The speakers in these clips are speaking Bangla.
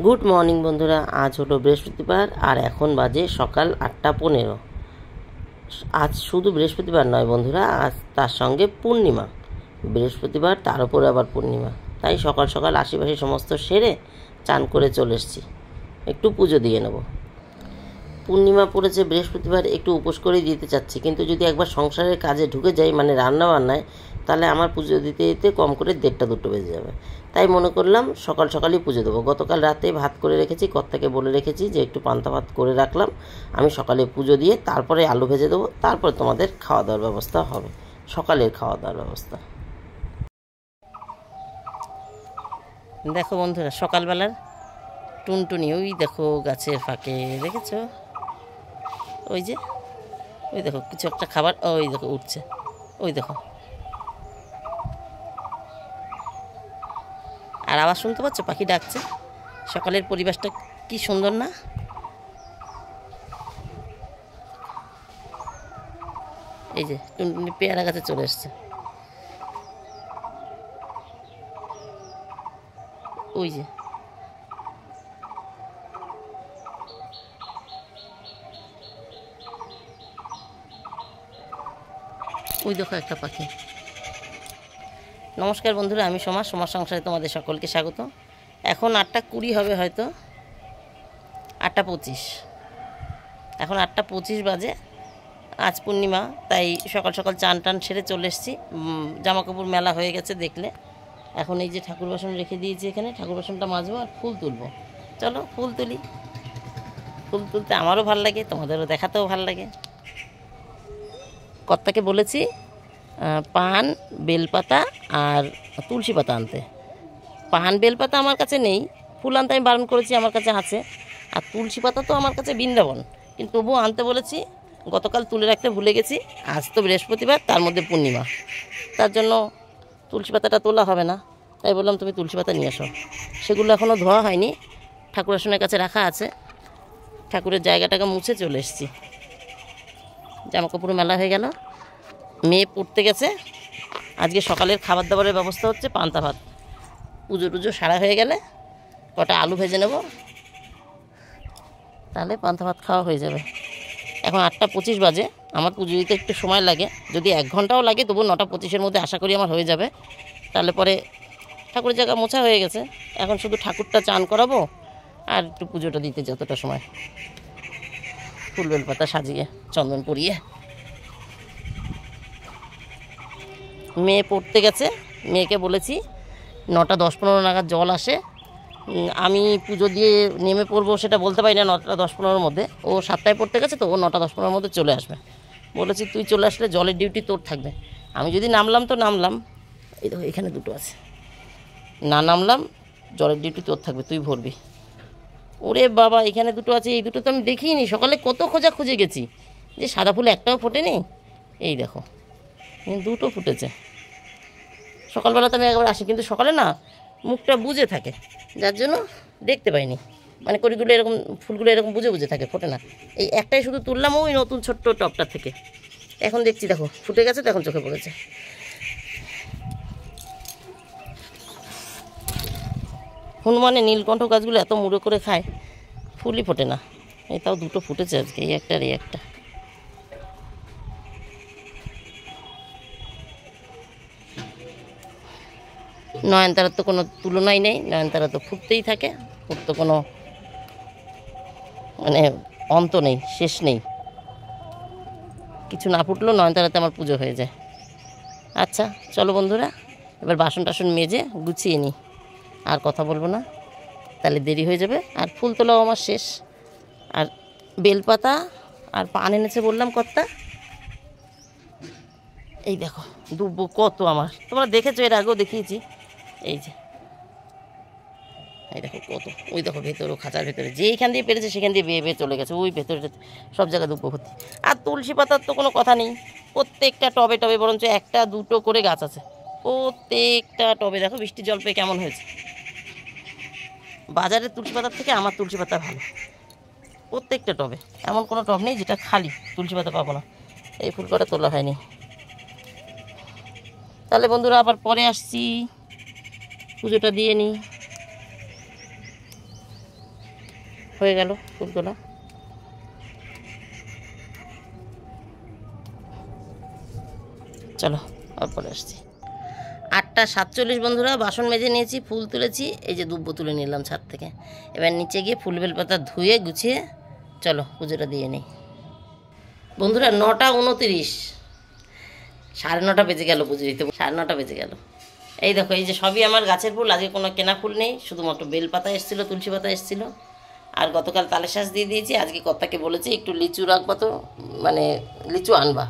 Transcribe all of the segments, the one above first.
গুড মর্নিং বন্ধুরা, আজ হলো বৃহস্পতিবার আর এখন বাজে সকাল 8:15। আজ শুধু বৃহস্পতিবার নয় বন্ধুরা, আজ তার সঙ্গে পূর্ণিমা। বৃহস্পতিবার তার উপরে আবার পূর্ণিমা, তাই সকাল সকাল আশেপাশে সমস্ত সেরে চান করে চলে এসেছি, একটু পুজো দিয়ে নেব। পূর্ণিমা পড়েছে বৃহস্পতিবার, একটু উপোস করেই দিতে চাচ্ছি, কিন্তু যদি একবার সংসারের কাজে ঢুকে যাই, মানে রান্না বান্নায়, তাহলে আমার পুজো দিতে দিতে কম করে 1:30-2 বেজে যাবে। তাই মনে করলাম সকাল সকালই পুজো দেবো। গতকাল রাতে ভাত করে রেখেছি, কর্তাকে বলে রেখেছি যে একটু পান্তা ভাত করে রাখলাম, আমি সকালে পুজো দিয়ে তারপরে আলু ভেজে দেবো, তারপরে তোমাদের খাওয়া দাওয়ার ব্যবস্থা হবে, সকালের খাওয়া দাওয়ার ব্যবস্থা। দেখো বন্ধুরা, সকালবেলার টুনটুনি ওই দেখো গাছের ফাঁকে, দেখেছো? ওই যে ওই দেখো কিছু একটা খাবার, ওই দেখো উঠছে, ওই দেখো। আর আওয়াজ শুনতে পাচ্ছ, পাখি ডাকছে। সকালের পরিবেশটা কি সুন্দর না? এই যে টুনটুনি পেয়ারা গাছে চলে এসছে। ওই যে ওই দেখো একটা পাখি। নমস্কার বন্ধুরা, আমি সোমা সংসারে তোমাদের সকলকে স্বাগত। এখন 8:20 হবে, হয়তো 8:25। এখন 8:25 বাজে। আজ পূর্ণিমা, তাই সকাল সকাল চান টান সেরে চলে এসেছি। জামাকাপড় মেলা হয়ে গেছে দেখলে। এখন এই যে ঠাকুর বাসন রেখে দিয়েছি এখানে, ঠাকুর বাসনটা মাজবো আর ফুল তুলবো। চলো ফুল তুলি। ফুল তুলতে আমারও ভাল লাগে, তোমাদেরও দেখাতেও ভাল লাগে। কর্তাকে বলেছি পান, বেলপাতা আর তুলসী পাতা আনতে। পান বেলপাতা আমার কাছে নেই, ফুল আনতে আমি বারণ করেছি, আমার কাছে আছে। আর তুলসী পাতা তো আমার কাছে বৃন্দাবন, কিন্তু তবুও আনতে বলেছি। গতকাল তুলে রাখতে ভুলে গেছি, আজ তো বৃহস্পতিবার, তার মধ্যে পূর্ণিমা, তার জন্য তুলসী পাতাটা তোলা হবে না। তাই বললাম তুমি তুলসী পাতা নিয়ে আসো। সেগুলো এখনও ধোয়া হয়নি, ঠাকুর আসনের কাছে রাখা আছে। ঠাকুরের জায়গাটাকে মুছে চলে এসেছি। জামাকাপড় মেলা হয়ে গেল, মেয়ে পড়তে গেছে। আজকে সকালের খাবার দাবারের ব্যবস্থা হচ্ছে পান্তা ভাত। পুজো টুজো সারা হয়ে গেলে কটা আলু ভেজে নেব, তাহলে পান্তা ভাত খাওয়া হয়ে যাবে। এখন 8:25 বাজে। আমার পুজো দিতে একটু সময় লাগে, যদি 1 ঘন্টাও লাগে তবু 9:25-এর মধ্যে আশা করি আমার হয়ে যাবে। তাহলে পরে ঠাকুরের জায়গা মোছা হয়ে গেছে, এখন শুধু ঠাকুরটা চান করাবো আর একটু পুজোটা দিতে যতটা সময়, ফুল বেলপাতা সাজিয়ে চন্দন পরিয়ে। মেয়ে পড়তে গেছে, মেয়েকে বলেছি 9:10-15 নাগাদ জল আসে, আমি পুজো দিয়ে নেমে পড়বো সেটা বলতে পারি না 9:10-15-এর মধ্যে। ও 7টায় পড়তে গেছে, তো ও 9:10-15-এর মধ্যে চলে আসবে। বলেছি তুই চলে আসলে জলের ডিউটি তোর থাকবে, আমি যদি নামলাম তো নামলাম, এই দেখো এখানে দুটো আছে, না নামলাম জলের ডিউটি তোর থাকবে, তুই ভরবি। ওরে বাবা, এখানে দুটো আছে, এই দুটো তো আমি দেখিনি। সকালে কত খোঁজা খুঁজে গেছি, যে সাদা ফুল একটাও ফোটেনি। এই দেখো দুটো ফুটেছে। সকালবেলা তো আমি একবার আসি, কিন্তু সকালে না মুখটা বুজে থাকে, যার জন্য দেখতে পাইনি। মানে কড়িগুলো এরকম, ফুলগুলো এরকম বুঝে বুঝে থাকে, ফোটে না। এই একটাই শুধু তুললাম ওই নতুন ছোট্ট টপটা থেকে, এখন দেখছি দেখো ফুটে গেছে, তো এখন চোখে পড়েছে। হনুমানের নীলকণ্ঠ গাছগুলো এত মুড়ো করে খায়, ফুলই ফোটে না। এই তাও দুটো ফুটেছে আজকে, এই একটা আর এই একটা। নয়নতারার তো কোনো তুলনাই নেই, নয়নতারা তো ফুটতেই থাকে, ওর তো কোনো মানে অন্ত নেই, শেষ নেই। কিছু না ফুটলেও নয়নতারাতে আমার পুজো হয়ে যায়। আচ্ছা চলো বন্ধুরা, এবার বাসন টাসন মেজে গুছিয়ে নিই, আর কথা বলবো না, তাহলে দেরি হয়ে যাবে। আর ফুল তোলাও আমার শেষ। আর বেলপাতা আর পান এনেছে বললাম কর্তা। এই দেখো দুব্বো কত আমার, তোমরা দেখেছো, এর আগেও দেখিয়েছি। এই যে এই দেখো কত, ওই দেখো ভেতরও, খাঁচার ভেতরে যেইখান দিয়ে পেরেছে সেখান দিয়ে বেয়ে বেয়ে চলে গেছে, ওই ভেতরে সব জায়গায় দুব্বো ভর্তি। আর তুলসী পাতার তো কোনো কথা নেই, প্রত্যেকটা টবে টবে বরঞ্চ 1-2 করে গাছ আছে, প্রত্যেকটা টবে। দেখো বৃষ্টির জল পেয়ে কেমন হয়েছে। বাজারের তুলসী পাতার থেকে আমার তুলসী পাতা ভালো। প্রত্যেকটা টবে, এমন কোনো টব নেই যেটা খালি তুলসী পাতা পাবো না। এই ফুল কটা তোলা হয়নি। তাহলে বন্ধুরা আবার পরে আসছি, পুজোটা দিয়ে নিই। হয়ে গেল ফুলগুলো। চলো তারপরে আসছি। 8:47 বন্ধুরা, বাসন মেজে নিয়েছি, ফুল তুলেছি, এই যে দুব্বো তুলে নিলাম ছাদ থেকে। এবার নিচে গিয়ে ফুল বেলপাতা ধুয়ে গুছিয়ে চলো পুজোটা দিয়ে নিই। বন্ধুরা 9:29, 9:30 বেজে গেল পুজো দিতে, 9:30 বেজে গেল। এই দেখো, এই যে সবই আমার গাছের ফুল, আজকে কোনো কেনা ফুল নেই, শুধুমাত্র বেলপাতা এসেছিলো, তুলসী পাতা এসেছিলো। আর গতকাল তালের শাঁস দিয়ে দিয়েছি। আজকে কর্তাকে বলেছি একটু লিচু রাখবা, তো মানে লিচু আনবা,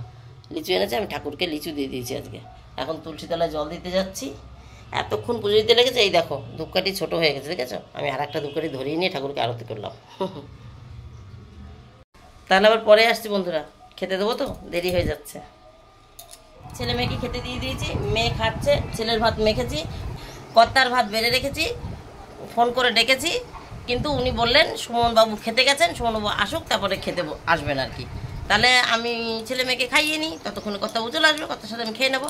লিচু এনেছে, আমি ঠাকুরকে লিচু দিয়ে দিয়েছি আজকে। এখন তুলসী তলায় জল দিতে যাচ্ছি। এতক্ষণ পুজো দিতে লেগেছে। এই দেখো ধূপকাঠি ছোটো হয়ে গেছে, দেখেছো? আমি আর একটা ধূপকাঠি ধরিয়ে নিয়ে ঠাকুরকে আরতি করলাম। তাহলে আবার পরে আসছি বন্ধুরা, খেতে দেবো তো, দেরি হয়ে যাচ্ছে। ছেলে মেয়েকে খেতে দিয়ে দিয়েছি, মেয়ে খাচ্ছে। ছেলের ভাত মেখেছি, কর্তার ভাত বেড়ে রেখেছি, ফোন করে ডেকেছি, কিন্তু উনি বললেন সুমনবাবু খেতে গেছেন, সুমনবাবু আসুক তারপরে খেতে আসবেন আর কি। তাহলে আমি ছেলে মেয়েকে খাইয়ে নিই, ততক্ষণে কর্তাবু চলে আসবে, কর্তার সাথে আমি খেয়ে নেবো।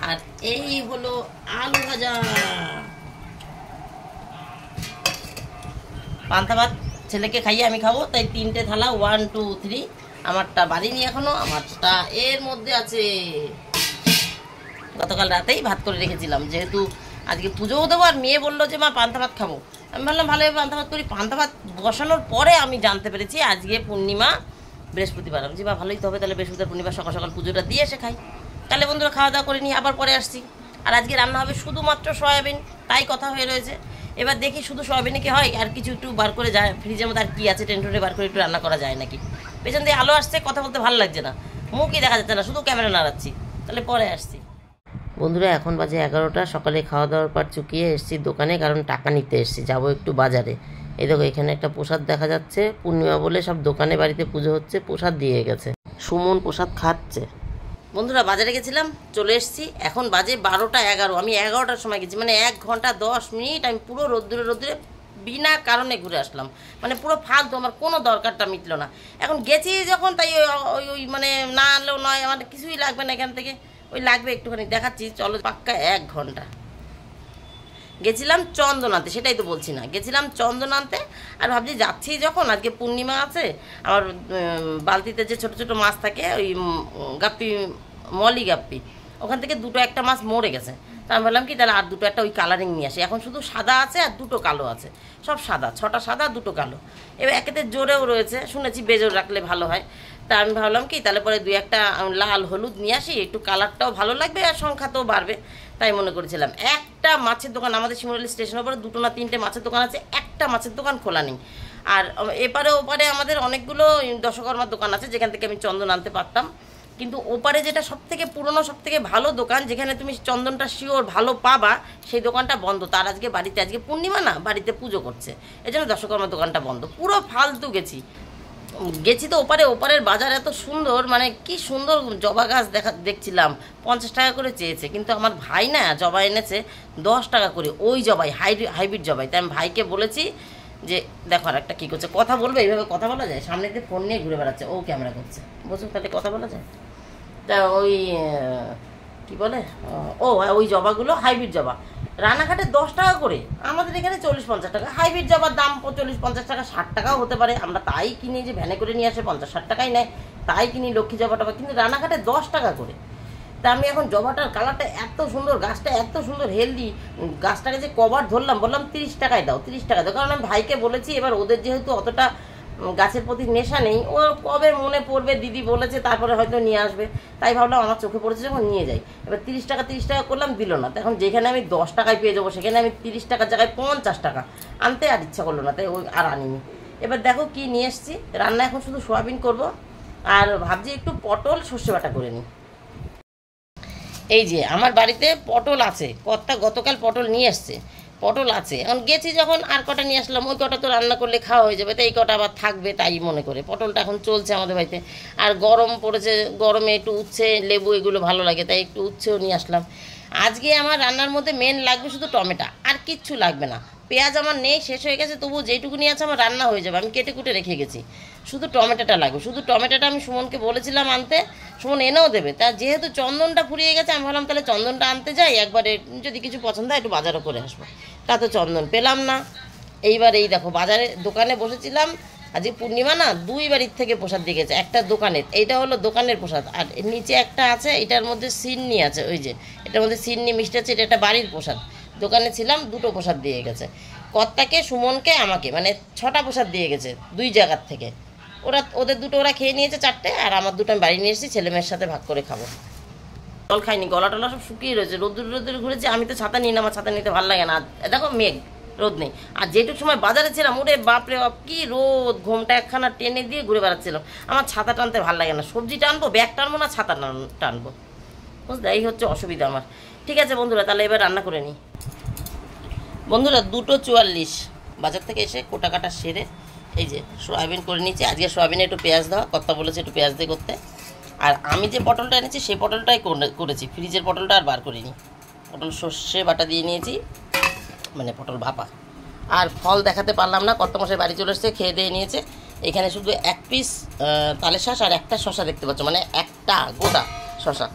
আর এই হলো আলু ভাজা, পান্তা ভাত ছেলেকে খাইয়ে আমি খাবো, তাই 3টে থালা, 1 2 3। আমারটা বাড়িনি এখনো, আমারটা এর মধ্যে আছে। গতকাল রাতেই ভাত করে রেখেছিলাম, যেহেতু আজকে পুজোও দেবো। আর মেয়ে বললো যে মা পান্তা ভাত খাবো, আমি ভাবলাম ভালোভাবে পান্তা ভাত করি। পান্তা ভাত বসানোর পরে আমি জানতে পেরেছি আজকে পূর্ণিমা, বৃহস্পতিবার। আমি যে বা ভালোই তো হবে, তাহলে বৃহস্পতিবার পূর্ণিমা সকাল সকাল পুজোটা দিয়ে এসে খাই। তাহলে বন্ধুরা খাওয়া দাওয়া করে নিই, আবার পরে আসছি। আর আজকে রান্না হবে শুধুমাত্র সয়াবিন, তাই কথা হয়ে রয়েছে। এবার দেখি শুধু সয়াবিনে কি হয়, আর কিছু একটু বার করে যায় ফ্রিজের মধ্যে, আর কি আছে টেনটনে বার করে একটু রান্না করা যায় নাকি। পেছন দিয়ে আলো আসছে, কথা বলতে ভালো লাগছে না, মুখই দেখা যাচ্ছে না, শুধু ক্যামেরা নাড়াচ্ছি। তাহলে পরে আসছি বন্ধুরা। এখন বাজে 11টা। সকালে খাওয়া দাওয়ার পর চুকিয়ে এসেছি দোকানে, কারণ টাকা নিতে এসেছি, যাবো একটু বাজারে। এই দেখো এখানে একটা প্রসাদ দেখা যাচ্ছে, পূর্ণিমা বলে সব দোকানে বাড়িতে পুজো হচ্ছে, প্রসাদ দিয়ে গেছে, সুমন প্রসাদ খাচ্ছে। বন্ধুরা বাজারে গেছিলাম, চলে এসেছি, এখন বাজে 12:11। আমি 11টার সময় গেছি, মানে 1 ঘন্টা 10 মিনিট আমি পুরো রোদ্দুরে বিনা কারণে ঘুরে আসলাম, মানে পুরো ফালতু, আমার কোনো দরকারটা মিটলো না। এখন গেছি যখন, তাই ওই মানে না আনলেও নয়, আমার কিছুই লাগবে না এখান থেকে, ওই লাগবে একটুখানি, দেখাচ্ছি চলো। পাক্কা 1 ঘন্টা গেছিলাম চন্দন আনতে, সেটাই তো বলছি না, গেছিলাম চন্দন আনতে। আর ভাবছি যাচ্ছি যখন, আজকে পূর্ণিমা আছে, আমার বালতিতে যে ছোট ছোট মাছ থাকে, ওই গাপ্পি, মলি গাপ্পি, ওখান থেকে 2-1টা মাছ মরে গেছে। তা আমি বললাম কি তাহলে আর 2-1টা ওই কালারিং নিয়ে আসি। এখন শুধু সাদা আছে আর 2টো কালো আছে, সব সাদা, 6টা সাদা 2টো কালো। এবার একেতে জোরেও রয়েছে, শুনেছি বেজোর রাখলে ভালো হয়। তা আমি ভাবলাম কি তাহলে পরে 2-1টা লাল হলুদ নিয়ে আসি, একটু কালারটাও ভালো লাগবে আর সংখ্যাতেও বাড়বে, তাই মনে করেছিলাম। একটা মাছের দোকান, আমাদের শিমুরালি স্টেশনের উপরে 2টো না 3টে মাছের দোকান আছে, একটা মাছের দোকান খোলা নেই। আর এপারে ওপারে আমাদের অনেকগুলো দশকর্মার দোকান আছে, যেখান থেকে আমি চন্দন আনতে পারতাম। কিন্তু ওপারে যেটা সবথেকে পুরনো, সবথেকে ভালো দোকান, যেখানে তুমি চন্দনটা শিওর ভালো পাবা, সেই দোকানটা বন্ধ। তার আজকে বাড়িতে, আজকে পূর্ণিমা না, বাড়িতে পুজো করছে, এই জন্য দশকর্মার দোকানটা বন্ধ। পুরো ফালতু গেছি তো ওপারে, ওপারের বাজার এত সুন্দর, মানে কি সুন্দর জবা গাছ দেখছিলাম। 50 টাকা করে চেয়েছে, কিন্তু আমার ভাই না জবা এনেছে 10 টাকা করে, ওই জবাই, হাইব্রিড জবাই। তাই আমি ভাইকে বলেছি যে দেখো আর একটা কী করছে, কথা বলবে, এইভাবে কথা বলা যায়? সামনে দিয়ে ফোন নিয়ে ঘুরে বেড়াচ্ছে, ও ক্যামেরা করছে, বুঝছো, তাহলে কথা বলা যায়? তা ওই কি বলে, ও ওই জবাগুলো হাইব্রিড জবা, রানাঘাটে 10 টাকা করে, আমাদের এখানে 40-50 টাকা। হাইব্রিড জবার দাম 40-50 টাকা, 60 টাকাও হতে পারে। আমরা তাই কিনি, যে ভ্যানে করে নিয়ে আসে 50-60 টাকাই নেয়, তাই কিনি লক্ষ্মী জবা টবা, কিন্তু রানাঘাটে 10 টাকা করে। তা আমি এখন জবাটার কালারটা এত সুন্দর, গাছটা এত সুন্দর হেলদি, গাছটাকে যে কভার ধরলাম, বললাম 30 টাকায় দাও, 30 টাকা দাও। কারণ আমি ভাইকে বলেছি, এবার ওদের যেহেতু অতটা গাছের প্রতি নেশা নেই, ও কবে মনে পড়বে দিদি বলেছে তারপরে হয়তো নিয়ে আসবে, তাই ভাবলাম আমার চোখে পড়েছে যখন নিয়ে যাই। এবার 30 টাকা করলাম, দিল না। তো এখন যেখানে আমি 10 টাকায় পেয়ে যাবো, সেখানে আমি 30 টাকার জায়গায় 50 টাকা আনতে আর ইচ্ছা করলো না, তাই ওই আর আনিনি। এবার দেখো কি নিয়ে এসছি, রান্না এখন শুধু সোয়াবিন করব, আর ভাবছি একটু পটল সর্ষে বাটা করে নিই। এই যে আমার বাড়িতে পটল আছে, কর্তা গতকাল পটল নিয়ে এসছে, পটল আছে। এখন গেছি যখন, আর কটা নিয়ে আসলাম, ওই কটা তো রান্না করলে খাওয়া হয়ে যাবে, তাই এই কটা আবার থাকবে, তাই মনে করে পটলটা এখন চলছে আমাদের বাড়িতে। আর গরম পড়েছে, গরমে একটু উচ্ছে লেবু এগুলো ভালো লাগে, তাই একটু উচ্ছেও নিয়ে আসলাম। আজকে আমার রান্নার মধ্যে মেন লাগবে শুধু টমেটো, আর কিচ্ছু লাগবে না। পেঁয়াজ আমার নেই, শেষ হয়ে গেছে, তবু যেটুকুনি আছে আমার রান্না হয়ে যাবে, আমি কেটে কুটে রেখে গেছি। শুধু টমেটোটা লাগবে, শুধু টমেটোটা আমি সুমনকে বলেছিলাম আনতে, সুমন এনেও দেবে। তা যেহেতু চন্দনটা ফুরিয়ে গেছে, আমি ভাবলাম তাহলে চন্দনটা আনতে যাই একবারে, যদি কিছু পছন্দ হয় একটু বাজারও করে আসবো। তা তো চন্দন পেলাম না। এইবার এই দেখো বাজারে দোকানে বসেছিলাম, আজকে পূর্ণিমা না, 2 বাড়ির থেকে প্রসাদ দিয়ে গেছে। একটা দোকানের, এইটা হলো দোকানের প্রসাদ, আর নিচে একটা আছে, এটার মধ্যে সিন্নি আছে, ওই যে এটার মধ্যে সিন্নি মিষ্টি আছে, এটা একটা বাড়ির প্রসাদ। দোকানে ছিলাম, 2টো প্রসাদ দিয়ে গেছে, কর্তাকে, সুমনকে, আমাকে, মানে 6টা প্রসাদ দিয়ে গেছে 2 জায়গার থেকে। ওদের 2টো ওরা খেয়ে নিয়েছে, 4টে, আর আমার 2টো আমি বাড়ি নিয়ে এসেছি, ছেলে মেয়ের সাথে ভাগ করে খাবো। জল খাইনি, গলা টলা সব শুকিয়ে রয়েছে, রোদ্দুর ঘুরেছে। আমি তো ছাতা নিই না, আমার ছাতা নিতে ভালো লাগে না। দেখো মেঘ, রোদ নেই। আর যেটুকু সময় বাজারে ছিলাম, ওরে বাপরে বাপ কি রোদ, ঘোমটা একখানা টেনে দিয়ে ঘুরে বেড়াচ্ছিলাম। আমার ছাতা টানতে ভালো লাগে না, সবজি টানবো, ব্যাগ টানবো না, ছাতা টানবো, বুঝলে, এই হচ্ছে অসুবিধা আমার। ঠিক আছে বন্ধুরা, তাহলে এবার রান্না করে নিই। বন্ধুরা 2:44 বাজার থেকে এসে কোটা কাটা সেরে এই যে সয়াবিন করে নিয়েছি। আজকে সয়াবিনে একটু পেঁয়াজ দেওয়া, কর্তা বলেছে একটু পেঁয়াজ দিয়ে করতে। আর আমি যে পটলটা এনেছি সেই পটলটাই করেছি, ফ্রিজের পটলটা আর বার করিনি। পটল সর্ষে বাটা দিয়ে নিয়েছি, মানে পটল ভাপা। আর ফল দেখাতে পারলাম না, কর্তামশাই বাড়ি চলে এসেছে, খেয়ে দিয়ে নিয়েছে। এখানে শুধু 1 পিস তালের শাঁস আর একটা শশা দেখতে পাচ্ছ, মানে একটা গোটা শশা।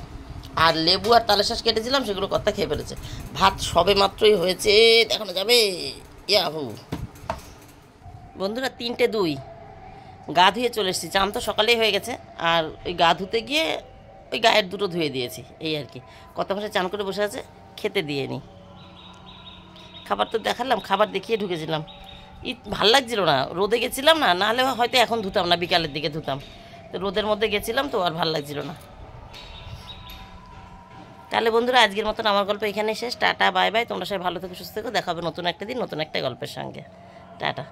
আর লেবু আর তালের শাঁস কেটেছিলাম, সেগুলো কর্তা খেয়ে ফেলেছে। ভাত সবে মাত্রই হয়েছে, দেখানো যাবে। ইয়াহু বন্ধুরা, 3:02, গা ধুয়ে চলে এসেছি। চান তো সকালেই হয়ে গেছে, আর ওই গা ধুতে গিয়ে ওই গায়ের দুটো ধুয়ে দিয়েছি, এই আর কি। কত ভাষা চান করে বসে আছে, খেতে দিয়ে নি। খাবার তো দেখালাম, খাবার দেখিয়ে ঢুকেছিলাম। ভাল লাগছিল না, রোদে গেছিলাম না, নাহলে হয়তো এখন ধুতাম না, বিকালের দিকে ধুতাম। তো রোদের মধ্যে গেছিলাম তো, আর ভাল লাগছিল না। তাহলে বন্ধুরা, আজকের মতন আমার গল্প এখানে শেষ। Tata, bye bye. তোমরা সবাই ভালো থেকো, সুস্থ থেকো। দেখা হবে নতুন একটা দিন, নতুন একটা গল্পের সঙ্গে। টাটা।